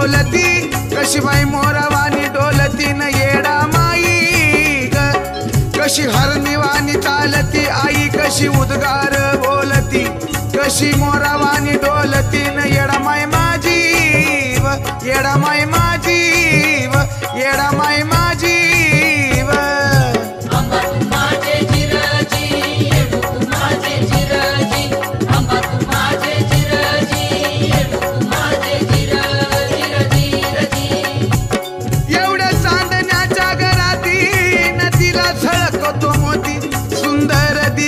डोलती कशी बाई मोरवानी डोलती न येडा माई ग कशी हरणीवानी चालती आई कशी उद्गार बोलती कशी मोरवानी डोलती न येडा माय माझी व येडा माय माझी व येडा माय माझी व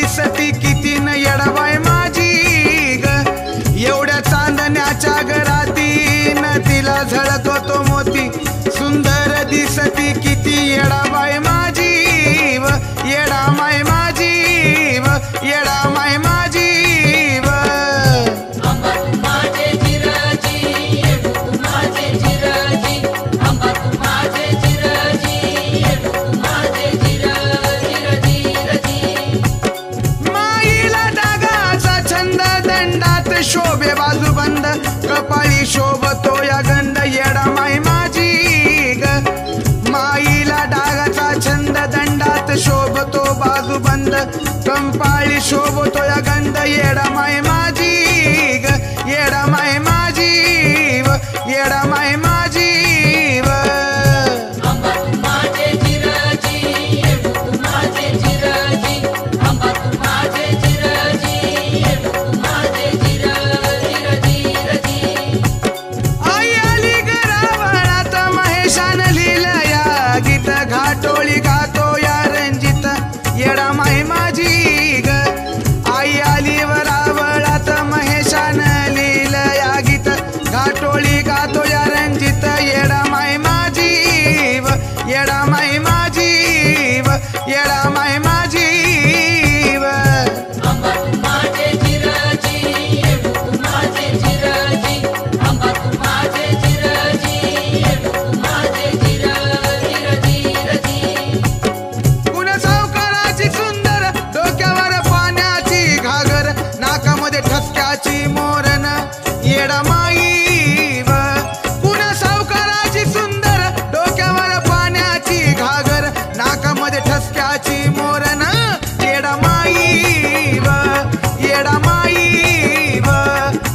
दिसती किती न येडाबाई माझी ग एवढ्या चांदण्याच्या घराती न तिला झळकतो मोती सुंदर दिसती किती येडाबाई माझी व येडामाई माझी व येडामाई माझी व शोभे बाजू बंद कपाळी शोभतो या गंध येडामाई माझी ग माईला डागाचा छंद दंडात शोभतो बाजू बंद कंपाळी शोभतो या गंध येडामाई माझी ग येडामाई माझी व येडामाई माझी व घाटोळी गातो या रंजित येडामाई माझी ग आई आली वरावळात महेशान लिहिलं या गीत घाटोळी गातो या रंजित येडामाई माझी व येडामाई माझी व येडामाई माझी व ठसक्याची मोरन येडामाई व पुन्हा सावकाराची सुंदर डोक्यावर पाण्याची घागर नाकामध्ये ठसक्याची मोरन येडामाई व येडामाई व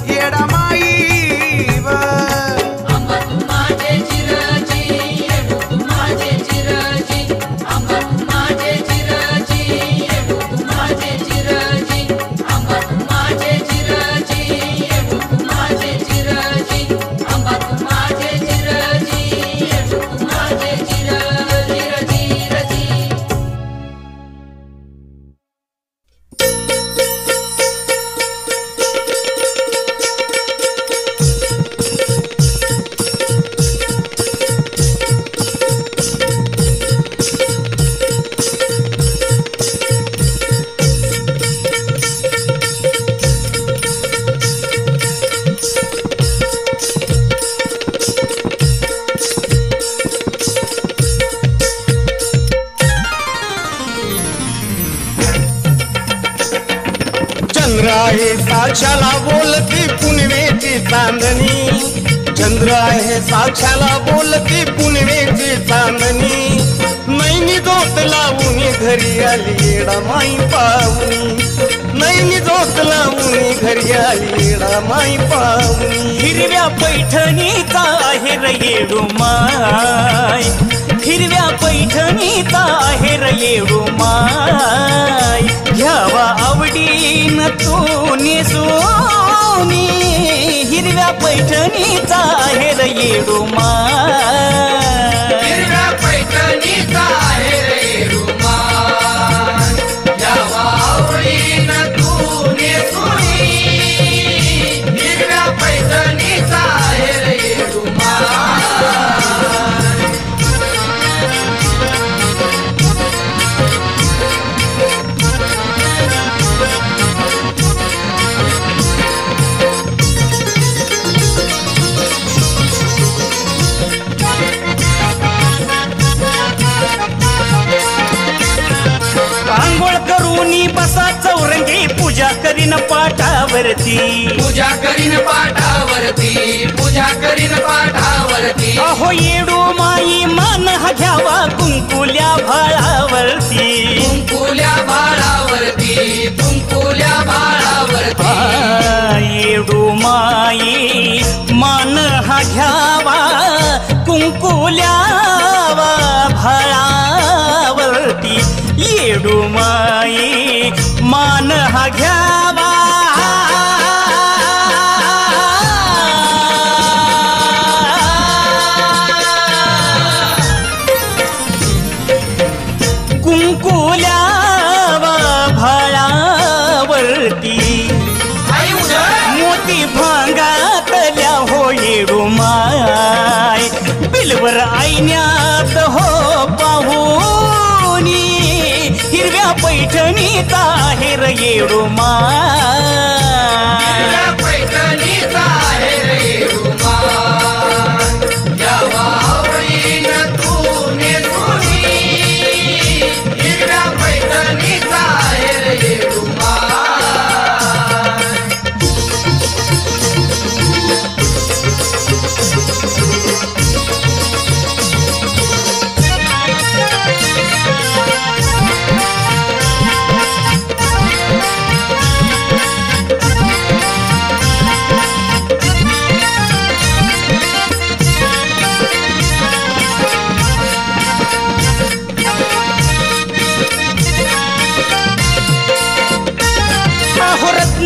येडामाई व साक्षाला बोलती पुनवेची चांदणी चंद्र आहे साक्षाला बोलती पुनवेची चांदणी नैनी जोत लावून घरी आली येडामाई पाहुणी नैनी जोत लावून घरी आली येडामाई पाहुणी हिरव्या पैठणीचा आहे रे येडूमाय हिरव्या पैठणीचा आहे रे येडूमाय घ्यावा आवडीन तू नेसोनी हिरव्या पैठणीचा आहे रे येडूमाय हिरव्या पैठणीचा आहे रे येडूमाय घ्यावा आवडीन तू नेसोनी हिरव्या पैठणीचा आहे रे येडूमाय बसा चौरंगी पूजा करीन पाठावरती पूजा करीन पाठावरती पूजा करीन पाठावरती अहो येडू माई मान हा घ्यावा कुंकुल्या भाळावरती कुंकुल्या भाळावरती कुंकुल्या भाळावरती येडू माई मान हा घ्यावा कुंकुल्या भाळावरती येडू माई मान हा घ्यावा कुंकुल्या भाळावरती मोती भांगातल्या हो येडू माय बिलवर आईन्यात हो पाहुनी हिरव्या पैठणीचा आहेर येडू माय पैठणीचा आहेर येडू माय यावा आवडीनं तू नेसुनी हिरव्या पैठणीचा आहेर येडू माय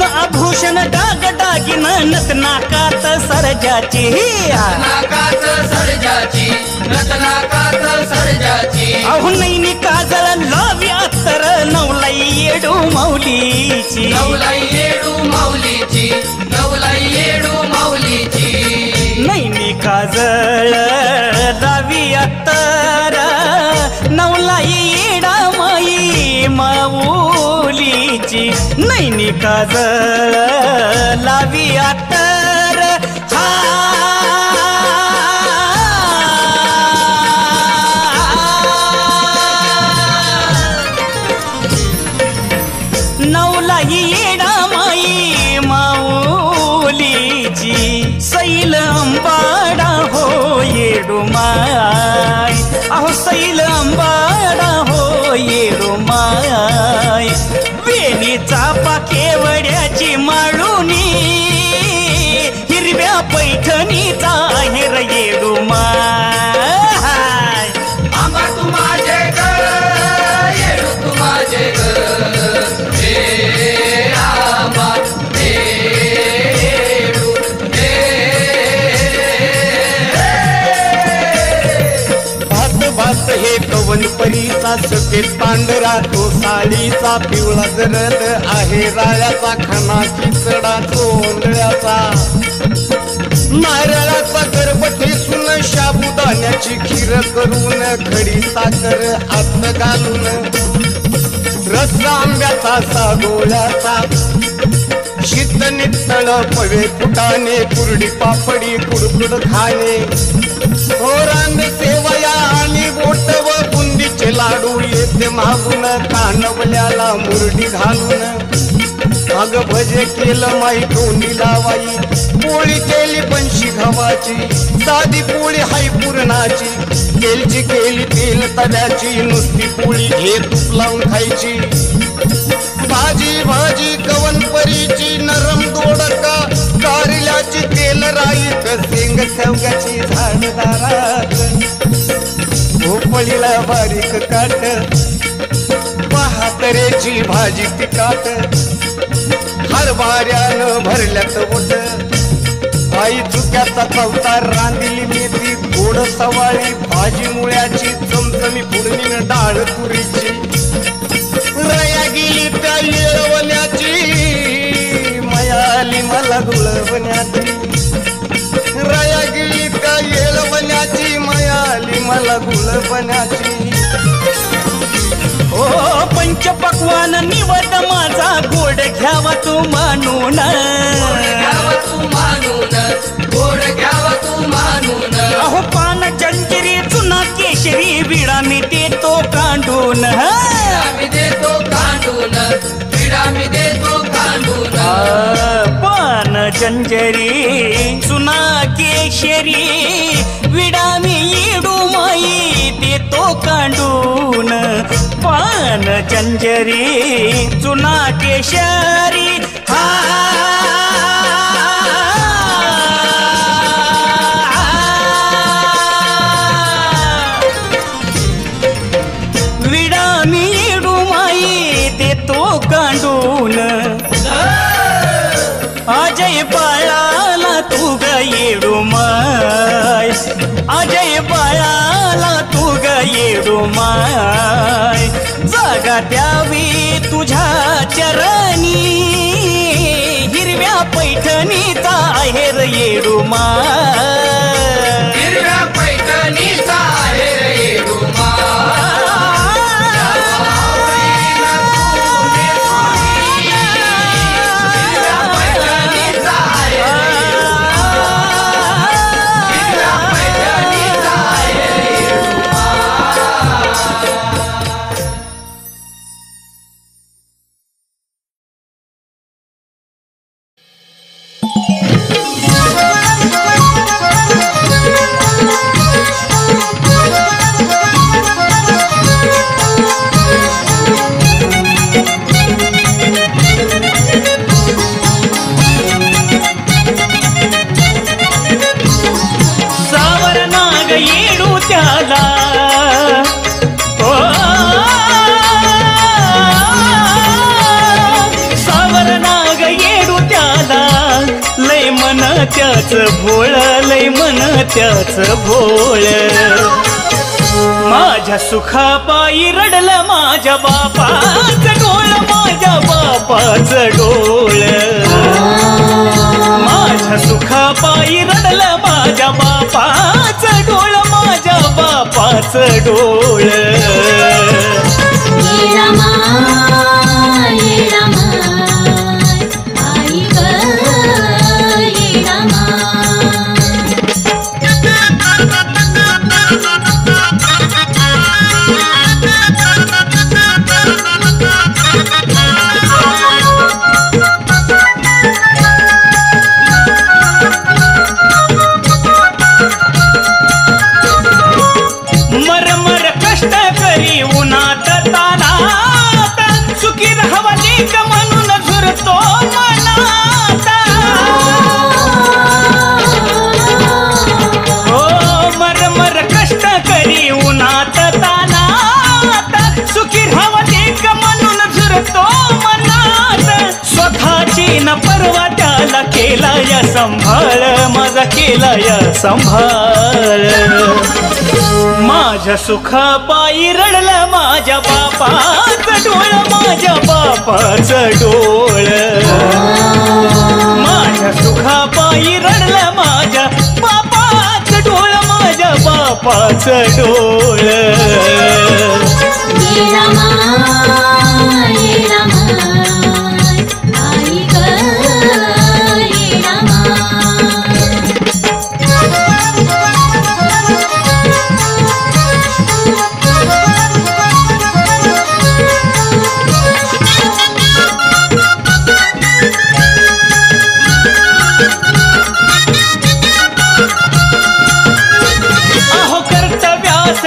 आभूषण डाग डागिन नतनाकात सरजाची नाकात सरजाची रत्नाकात सरजाची अहो नैनी काजळ लावी अत्तर नवलाई येडू माऊलीची नवलाई येडू माऊलीची नवलाई येडू माऊलीची नैनी काजळ लावी अत्तर नवलाई येडा माई माऊलीची नैनी काजळ लावी अत्तर नवलाई येडा माई माऊलीची सैल अंबाडा हो येडू माय अहो सैल अंबाडा हो येडू माय वेणी चापा केवड्याची माळुनी हिरव्या पैठणीचा आहेर येडू माय आंबा तू माझे ग येडू तू माझे ग हे आंबा हे येडू भात भात हे कवन परीचा सफेद पांढरा तो साडीचा पिवळा जरद आहे राळ्याचा खना किचडा चोंदळ्याचा नारळाचा गर्भ ठेसून शाबुदाण्याची खीर करून खडी साखर आत घालून रस आंब्याचा सागोळ्याचा शीत नितळ पवे फुटाणे कुरडी पापडी कुडकुड खाणे रांग सेवया आणि बोट व बुंदीचे लाडू येते मागून कानवल्याला मुरडी घालून अग भजे केलं माई तोंडी लावाई पोळी केली बनशी गव्हाची साधी पोळी हाय पुरणाची तेलची केली तेल तव्याची नुसती पोळी हे तूप लावून खायची भाजी भाजी कवनपरीची नरम दोडका कारल्याची तेल राईत शेंग शेवग्याची झाडदारात भोपळीला बारीक काट पहातरेची भाजी तिकाट हरभऱ्यानं भरल्यात बोट आई चुक्याचा चौथा रांदिली मेथी गोड सवाळी भाजी मुळ्याची चमचमी फोडणीनं डाळ तुरीची रया गेली त्या येळवण्याची मयाली मला गुळवण्याची रया गेली त्या येळवण्याची मयाली मला गुळवण्याची ओ पंचपक्वान निवड माझा गोड घ्यावा तू मानून घ्यावा तू मानून गोड घ्यावा तू मानून अहो पान जंजिरी चुना केशरी विडा मी देतो कांडून मी देतो कांडून विडा मी देतो कांडून पान जंजरी चुना केशरी विडा मी गांडून पान चंजरी चुना केशरी विडानी येडूमाई देतो कांडून अजय बाळाला तू ग येडूमाय अजय बाळाला तू ग येडूमाय जागा द्यावी तुझ्या चरणी हिरव्या पैठणीचा आहेर येडूमाय हिरव्या पैठणीचा आहेर येडूमाय त्याच भोळ लय मन त्याच भोळ माझ्या सुखापायी रडलं माझ्या बापाचं डोळ माझ्या बापाचं डोळ माझ्या सुखापायी रडलं माझ्या बापाचं डोळ माझ्या बापाचं डोळ परवा त्याला केला या संभाळ माझा केला या संभाळ माझ्या सुखापायी रडलं माझ्या बापाचं डोळ माझ्या बापाचं डोळ माझ्या सुखापायी रडलं माझ्या बापाचं डोळ माझ्या बापाचं डोळ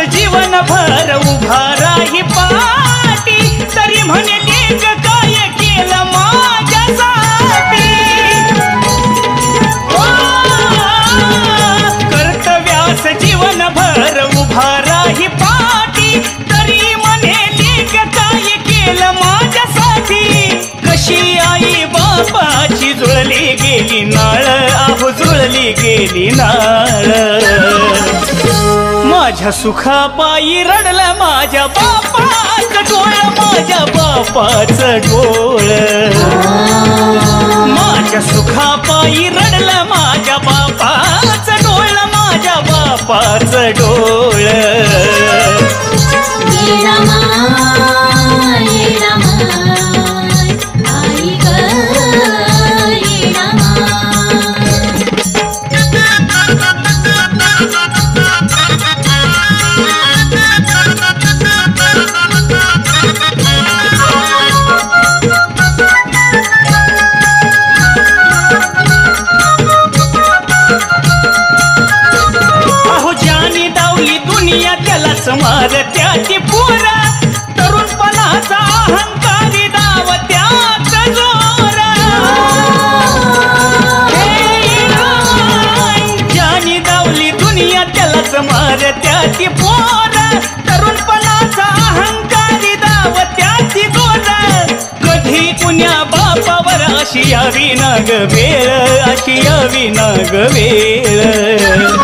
जीवनभर उभा राही पाठी तरी म्हणे लेक काय केलं माझ्यासाठी कर्तव्यास जीवनभर उभा राही पाठी तरी म्हणे लेक काय केलं माझ्यासाठी कशी आई बापाची जुळली गेली नाळ आहो जुळली गेली नाळ माझ्या सुखापायी रडलं माझ्या बापाचं डोळ माझ्या बापाचं डोळ माझ्या सुखापायी रडलं माझ्या बापाचं डोळ माझ्या बापाचं डोळ त्यालाच मारत्याची पोरा तरुणपणाचा अहंकारी दावत्यात जोरा ज्यानी दावली दुनिया त्यालाच मारत्याची पोरा तरुणपणाचा अहंकारी दावत्याची जोरा कधी कुण्या बापावर अशी यावी ना ग वेळ अशी यावी ना ग वेळ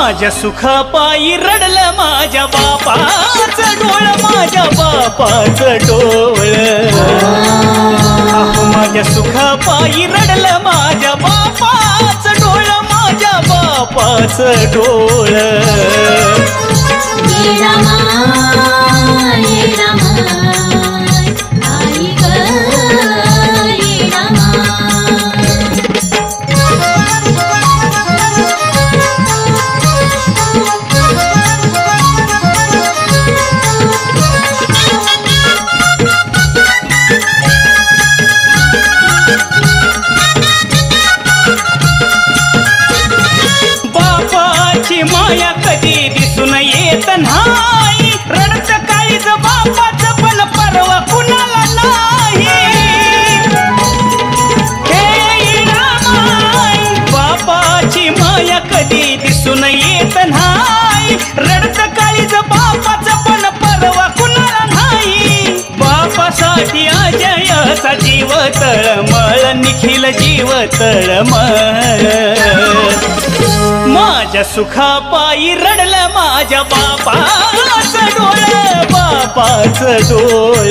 माझ्या सुखापायी रडलं माझ्या बापाचं डोळ माझ्या बापाचं डोळ माझ्या सुखापायी रडलं माझ्या बापाचं डोळ माझ्या बापाचं डोळ माया कधी दिसून येत नाही रडत काळीज बापाचं पण परवा कुणाला नाही हे रामाई बापाची माया कधी दिसून येत नाही रडत काळीज बापाचं पण परवा कुणाला नाही बापासाठी अजयचा जीव तळमळ निखिल जीव तळमळ माझ्या सुखापायी रडलं माझ्या बापाचं डोळ बापाचं डोळ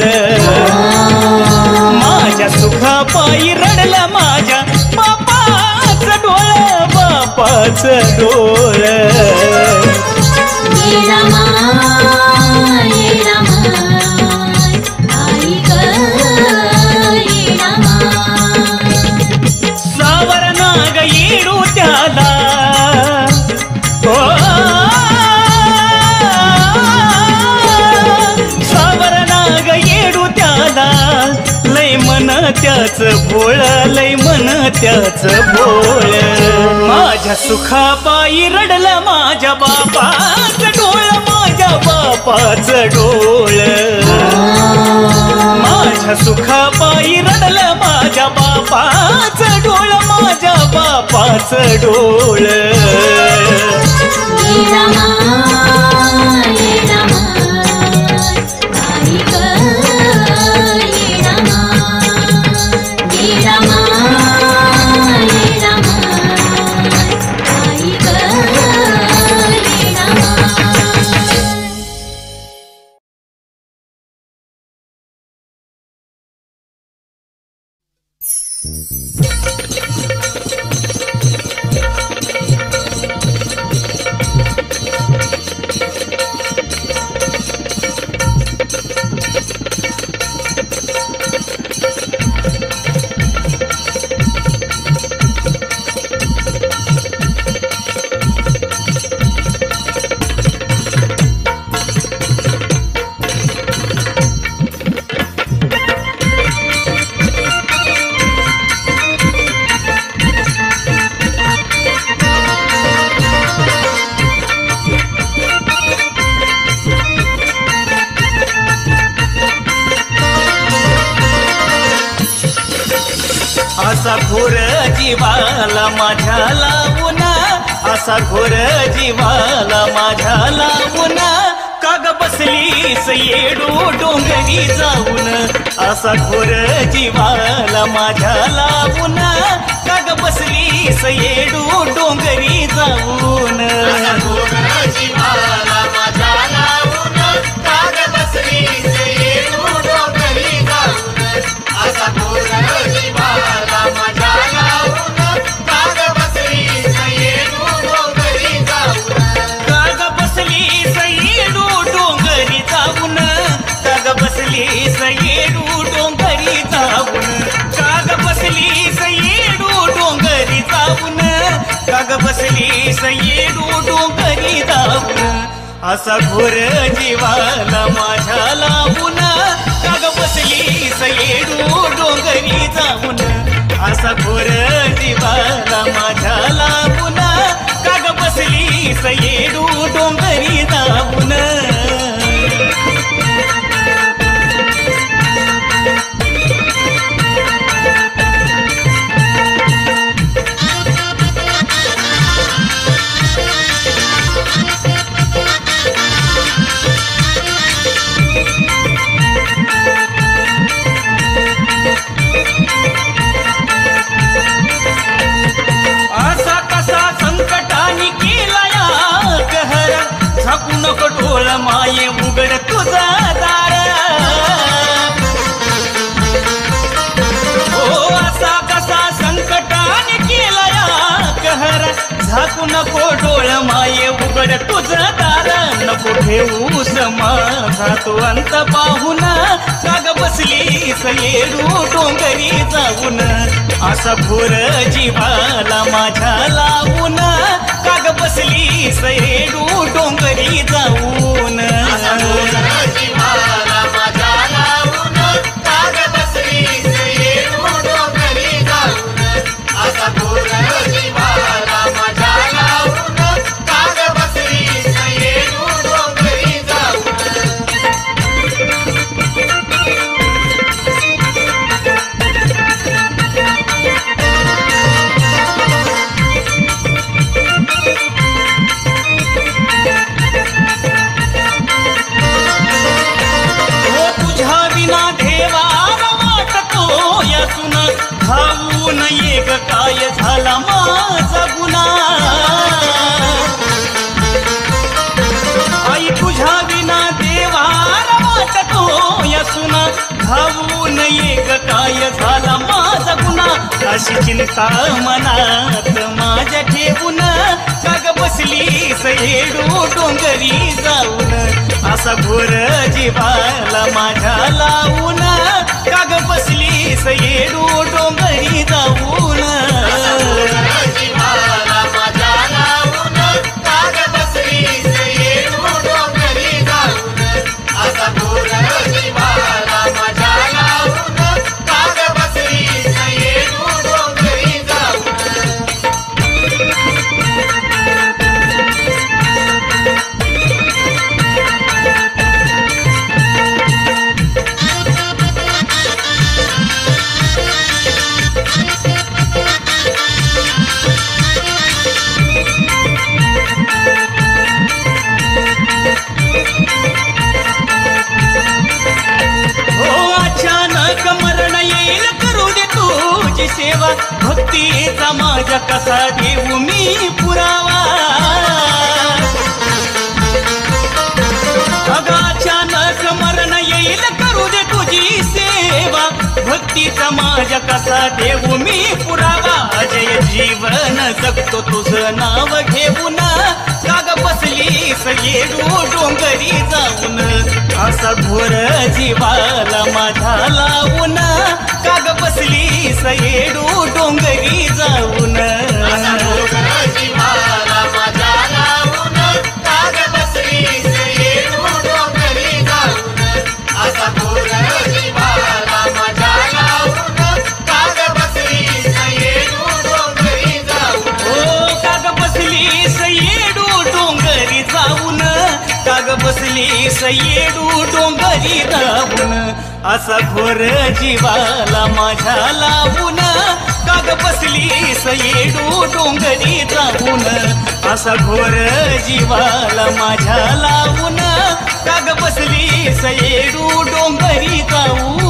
माझ्या सुखापायी रडलं माझ्या बापाचं डोळ बापाचं डोळ सावर नाग येडू त्याला त्याच भोळ लय मन त्याच भोळ माझ्या सुखापायी रडलं माझ्या बापाचं डोळ माझ्या बापाचं डोळ माझ्या सुखापायी रडलं माझ्या बापाचं डोळ माझ्या बापाचं डोळ असा घोर जीवाला माझ्या लावून असा घोर जीवाला माझ्या लावून काग बसलीस येडू डोंगरी जाऊन असा घोर जीवाला माझ्या लावून काग बसलीस येडू डोंगरी जाऊन जीवाला माझ्या लावून काग बसलीस येडू डोंगरी जाऊन असा घोर जीवाला माझ्या लावून काग बसलीस येडू डोंगरी जाऊन काग बसलीस येडू डोंगरी जाऊन काग बसलीस येडू डोंगरी जाऊन काग बसलीस येडू डोंगरी जाऊन काग बसलीस येडू डोंगरी जाऊन असा घोर जीवाला माझ्या लावून काग बसलीस येडू डोंगरी जाऊन असा घोर जीवाला माझ्या लावून काग बसलीस सयेडू डोंगरी जाऊन असा कसा संकटाने केला या कहर झाकू नको डोळ माये उघड तुझा दार हो असा कसा संकटाने केला या कहर झाकू नको डोळ माये उघड तुझा दार नको ठेवू समाजा तो अंत पाहून काग बसली सयेडू डोंगरी जाऊन असा घोर जीवाला माझ्या लावून काग बसली सयेडू डोंगरी जाऊन जीवाला माझ्या लावून काग बसली सयेडू डोंगरी जाऊन असा घोर जीवाला माझ्या लावून काग बसली सयेडू डोंगरी जाऊन हो तुझ्या विना देवाला वाटतो यातून धावून एक काय झाला माझा गुन्हा आई तुझ्या विना देवाला वाटतो यातून धावून एक काय झाला माझा गुन्हा अशी चिंता मनात माझ्या ठेवून काग बसली सयेडू डोंगरी जाऊन असा घोर जीवाला माझ्या लावून काग बसली सयेडू डोंगरी जाऊन जीवाला माझ्या लावून काग बसली सयेडू डोंगरी जाऊन असा घोर जीवाला माझ्या लावून काग बसली सयेडू डोंगरी जाऊन हो अचानक मरण येईल करू दे तुझी सेवा भक्तीचा माझ्या कसा देऊ मी पुरावा अग अचानक मरण येईल करू दे तुझी सेवा भक्तीचा माझ्या कसा देऊ मी पुरावा अजय जीवन जगतो तुझं नाव घेऊन काग बसली सयेडू डोंगरी जाऊन असा घोर जीवाला माझ्या लावून काग बसली सयेडू डोंगरी जाऊन जीवाला माझ्या लावून काग बसली सयेडू डोंगरी जाऊन असा घोर जीवाला माझ्या लावून काग बसली सयेडू डोंगरी जाऊन हो काग बसली सयेडू डोंगरी जाऊन काग बसली सयेडू डोंगरी जाऊन असा घोर जीवाला माझ्या लावून काग बसली सयेडू डोंगरी जाऊन असा घोर जीवाला माझ्या लावून काग बसली सयेडू डोंगरी जाऊन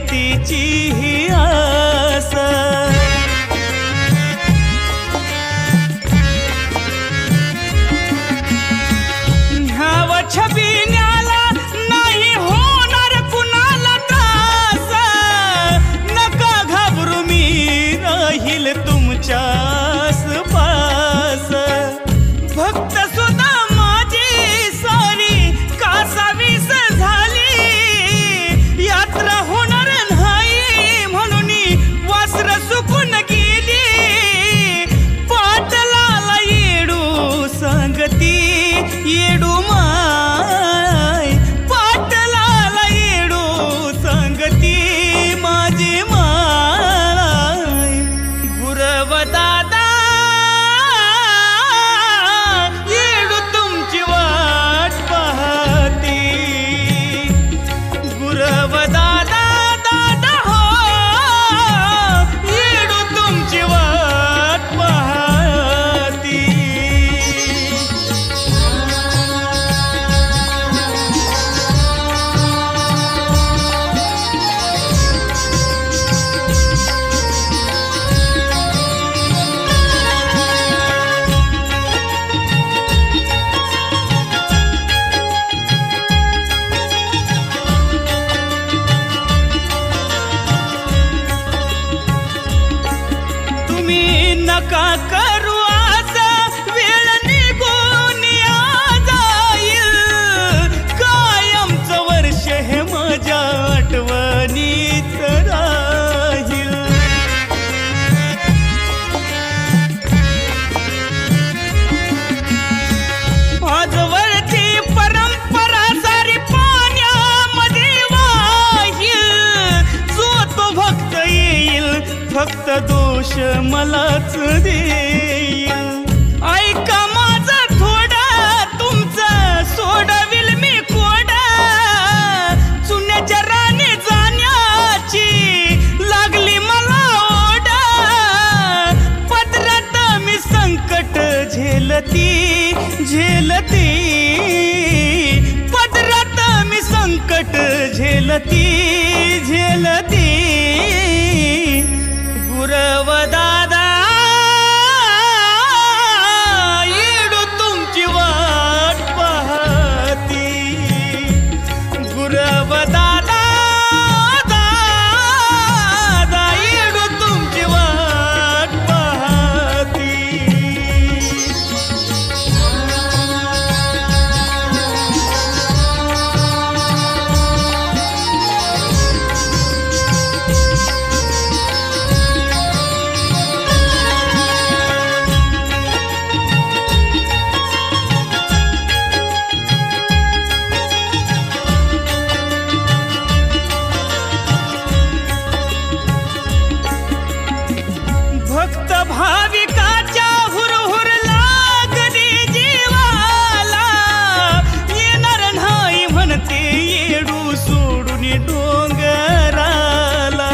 येतीची ही आस ह्या छबिन्याला नाही होणार कुणाला त्रास नका घाबरू मी राहील तुमच्यास पास भक्त सुद्धा माझी सारी कासावीस झाली यात्रा होणार नाही म्हणून वासर सुकून गेली पाटलाला येडू सांगती येडू माय पाटलाला येडू सांगती माझी माय गुरव दादा येडू तुमची वाट पाहती गुरव दादा दादा हो येडू तुमची वाट पाहती तुम्ही नका करू आता वेळ निघून जाईल कायमचं वर्ष हे माझ्या आठवणीत राहील आजवरची परंपरा सारी पाण्यामध्ये वाहील जो तो भक्त येईल फक्त दोष मलाच देईल ऐका माझं थोडं तुमचं सोडविल मी कोडा चुन्याच्या राणी जाण्याची लागली मला ओढा पदरात मी संकट झेलती पदरात मी संकट झेलती गुरव दादा येडू तुमची वाट पाहती गुरव दादा दादा येडू तुमची वाट पाहती भक्त भाविकाच्या हुरहुर लागली जीवाला येणार नाही म्हणते येडू सोडून डोंगराला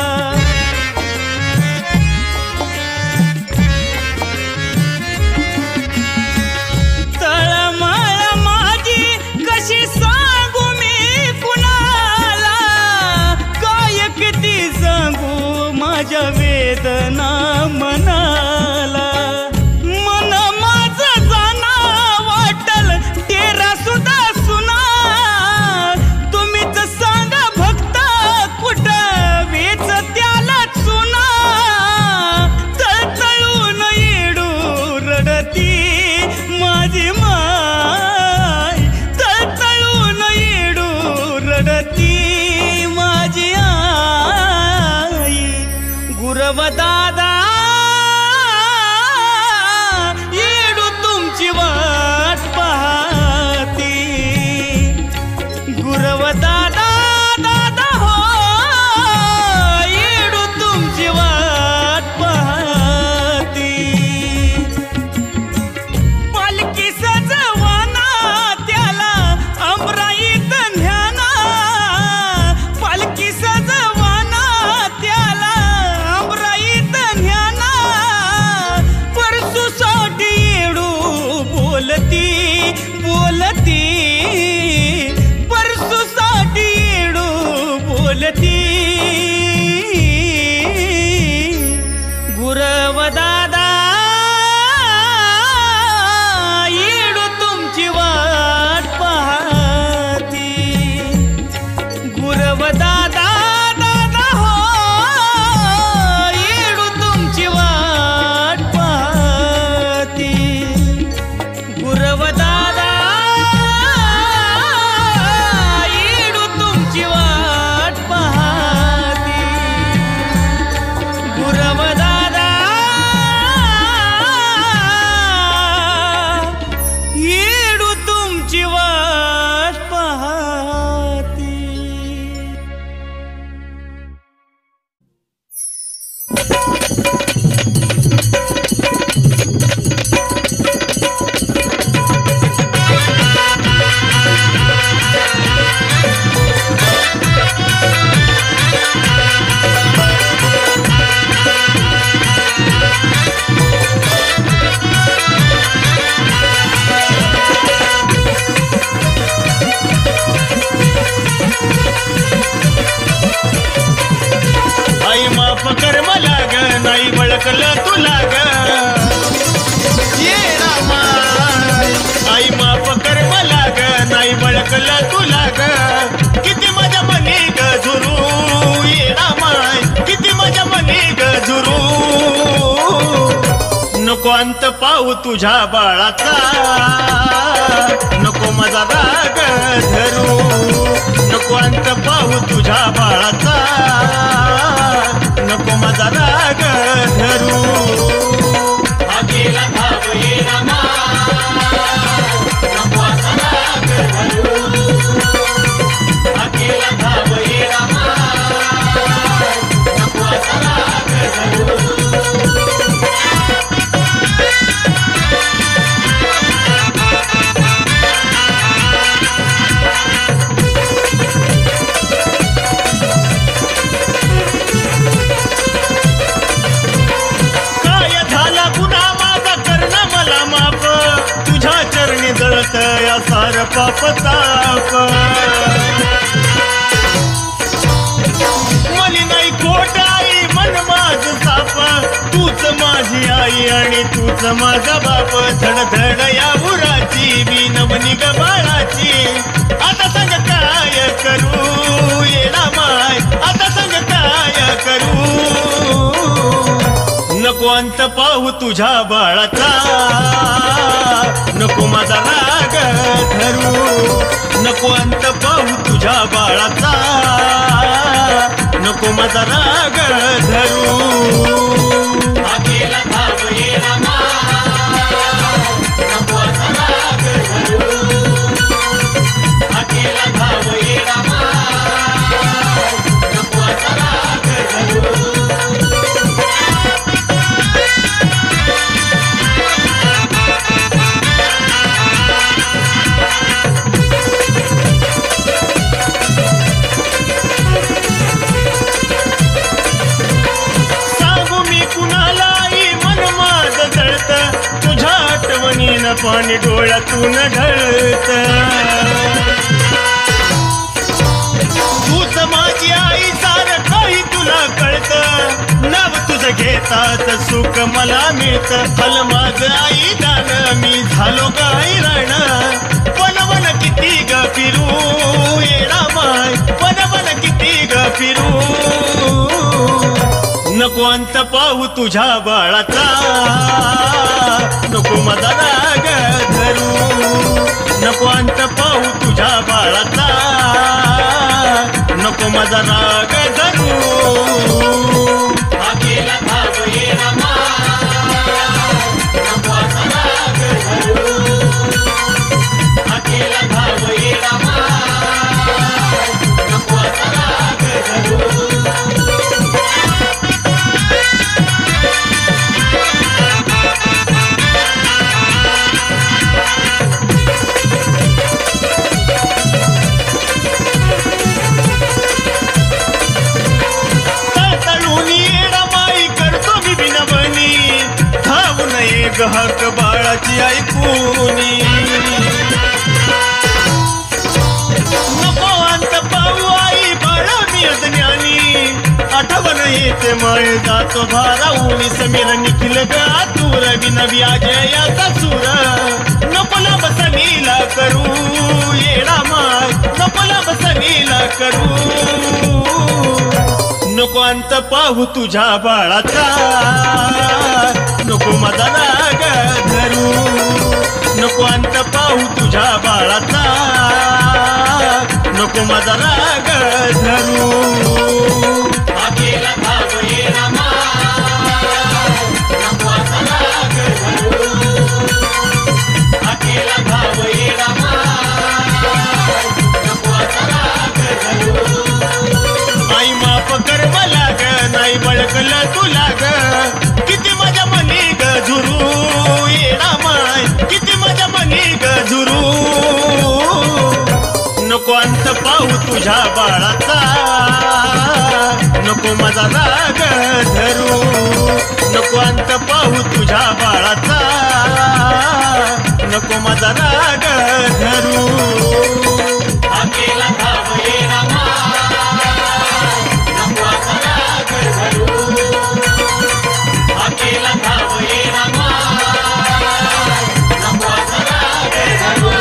तळमळ माझी कशी सांगू मी कुणाला काय किती सांगू माझ्या वेदना मनाला मन माझं जाना वाटल तेरा सुद्धा सुना तुम्हीच सांगा भक्त कुठं वेच त्याला सुना तळतळून येडू रडती माझी माय तळतळून येडू रडती माझी आई गुरव दादा येडू तुमची वाट पाहती गुरव दादा दादा हो येडू तुमची वाट पाहती पालखी सजवाना त्याला अमराईत ध्याना पालखी सजवाना त्याला अमराईत ध्याना परसूसाठी येडू बोलती परसूसाठी येडू बोलती बळकलं तुला ग किती माझ्या मनी गजुरू येडा माय किती माझ्या मनी गजुरू नको अंत पाहू तुझ्या बाळाचा नको माझा राग धरू नको अंत पाहू तुझ्या बाळाचा नको माझा राग धरू आगेला भाव येणा नको असा राग धरू आगेला भाव येणा नको असा राग धरू जळत या सार पाप ताप मली नाही खोट आई मन माझ साप तूच माझी आई आणि तूच माझा बाप धडधड या उराची बिनवनी ग बाळाची आता सांग काय करू येणा माय आता सांग काय करू नको अंत पाहू तुझ्या बाळाचा नको माझा राग धरू नको अंत पाहू तुझ्या बाळाचा नको माझा राग धरू आगेला भाव येणा नको असा राग धरू आगेला भाव येणा नको असा राग धरू पाणी डोळ्यातून ढळत तूच माझी आई सार काही तुला कळत नाव तुझं घेतात सुख मला मिळत फल माझ आई दान मी झालो गाई राण वन किती ग फिरू येणा माय वन किती ग फिरू नको अंत पाहू तुझ्या बाळाचा नको माझा राग धरू नको अंत पाहू तुझ्या बाळाचा नको माझा राग धरू आगेला भाव येणा नको असा राग धरू आगेला भाव येणा नको असा राग धरू हक बाळाची ऐकूनी नको अंत पाहू आई बाळा मी अज्ञानी आठवण येते माय जातो भाराऊनी समीर निखिल गातूर विनवी अजयाचा सूर नको लाभसा नीला करू येणा माय नको लाभसा नीला करू नको अंत पाहू तुझ्या बाळाचा नको माझा राग धरू नको अंत पाहू तुझ्या बाळाचा नको माझा राग धरू आगेला भाव येणा नको असा राग धरू आगेला भाव येणा नको असा राग धरू आई माफ कर मला ग नाही बळकलं तुला ग किती माझ्या मनी गजुरू येणा माय किती माझ्या मनी गजुरू नको अंत पाहू तुझ्या बाळाचा नको माझा राग धरू नको अंत पाहू तुझ्या बाळाचा नको माझा राग धरू आगेला भाव येणा नको असा राग धरू आगेला भाव येणा नको असा राग धरू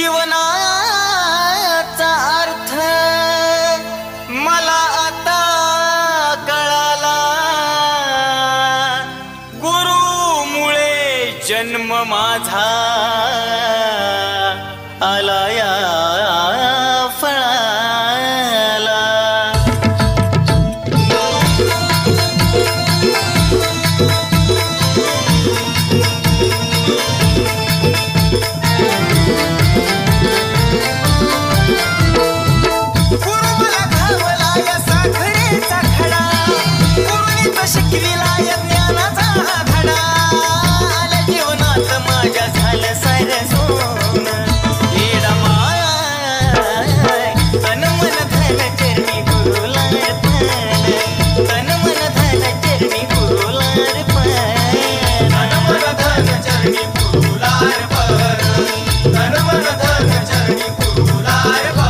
जीवनाचा अर्थ मला आता कळाला गुरुमुळे जन्म माझा आला या फळाला शिकविला या ज्ञानाचा धडा आल्या जीवनात माझ्या झालं सारं सोन येडा माय तन मन धन चरणी गुरुला अर्पण तन मन धन चरणी गुरुला अर्पण तन मन धन चरणी गुरुला अर्पण तन मन धन चरणी गुरुला अर्पण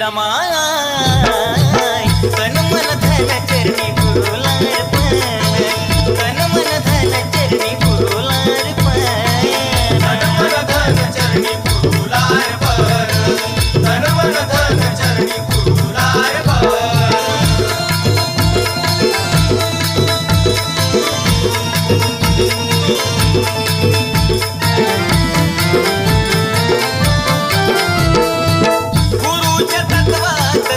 माय तन मन धन चरणी गुरुला अर्पण तन मन धन चरणी गुरुला अर्पण तन मन धन चरणी गुरुला अर्पण तन मन धन चरणी गुरुला अर्पण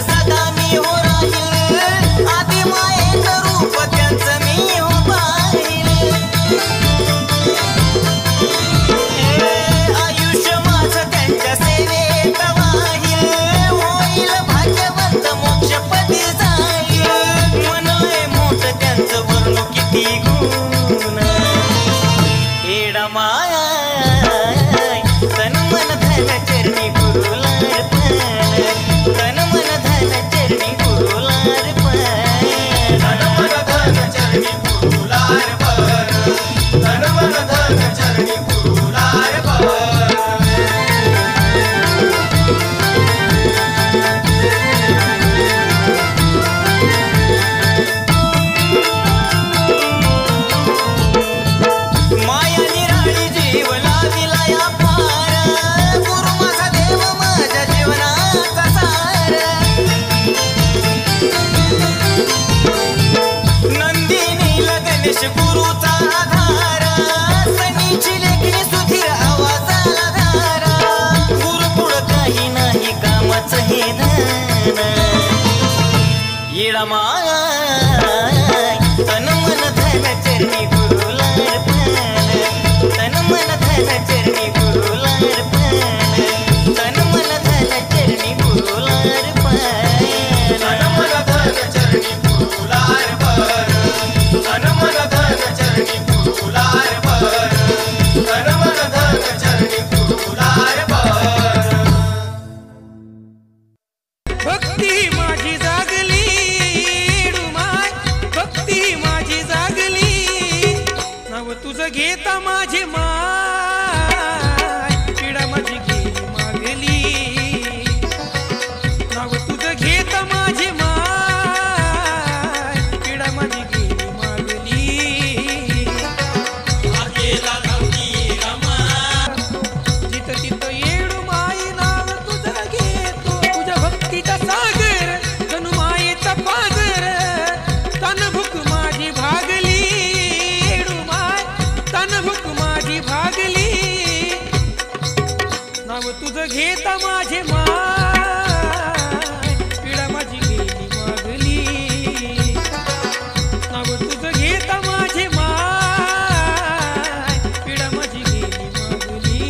सदा मी हो राहील आदि मायेच रूप त्यांचं मी हो पाहिल आयुष्य माझं त्यांच्या सेवेत वाहील होईल भाग्यवंत मोक्षपदी जाईल मनय मोठ त्यांचं वर्णू किती गुण येडा माया तन मन धन चरणी गुरुला अर्पण तन मन धन चरणी गुरुला अर्पण तन मन धन चरणी गुरुला अर्पण तन मन धन चरणी गुरुला अर्पण माया निराळी जीव लाविला या पार गुरु माझा देव माझ्या जीवनाचा सार नंदिनीला गणेश गुरुचा आधार सनीची लेखणी सुधीर आवाजाला धारा गुरु पुढं काही नाही कामाचं हे धन येडा माय तन मन धन चरणी गुरुला अर्पण तन मन धन चरणी गुरुला अर्पण तन मन धन चरणी गुरुला अर्पण तन मन धन चरणी गुरुला अर्पण तन मन धन चरणी गुरुला अर्पण तन मन धन चरणी गुरुला अर्पण भक्ती माझी जागली डुमाय भक्ती माझी जागली नाव तुझं घेता माझी माय पिढा माझी गेली मागली नाव तुझं घेता माझी माय पिढा माझी गेली मागली जिथं तिथं येडू माई नाव तुझं घेतो तुझ्या भक्तीचा सागर जणू मायेचा पागर तन भूक माझी भागली येडू माय तन भूक माझी भागली नाव तुझं घेता माझे माय पिढा माझी गेली मागली नाव तुझं घेता माझे माय पिढा माझी गेली मागली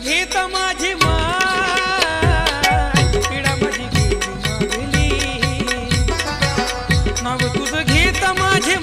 घेत माझी माय पीडा माझी गेली मागली नाव तुझं घेत माझे